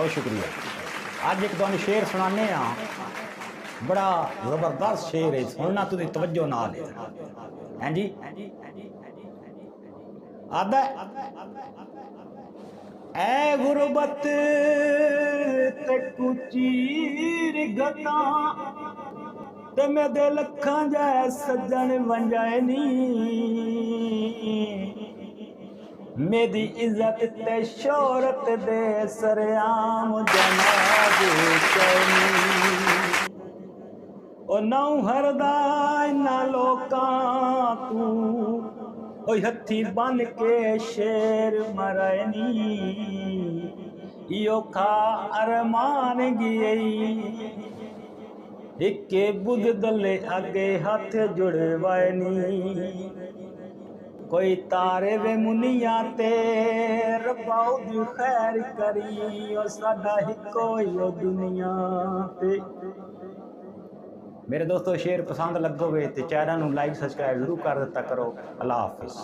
बहुत शुक्रिया। अज एक तुहानू शेर सुनाने बड़ा जबरदस्त शेर है, सुनना तुझी तवज्जो नाल है जी। आदा ऐ गुरबत ते कुचीर गता ते मेरे लखां जै सज्जन वंजाए नी, मेरी इज्जत ते शोहरत दे सरेआम जनाब चैनी। ओ नौ हरदा इन्ना लोकां तू ओ हथी बन के शेर मरनी, यो खा अरमान गई इक्के बुध दले आगे हाथ जुड़वानी। कोई तारे वे मुनिया ते रब्बाऊ दी खैर करी, ओ साडा हिको यो दुनिया ते। मेरे दोस्तों शेर पसंद लगोगे तो चैनल नूं लाइक सब्सक्राइब जरूर कर दिता करो। अल्लाह हाफिज़।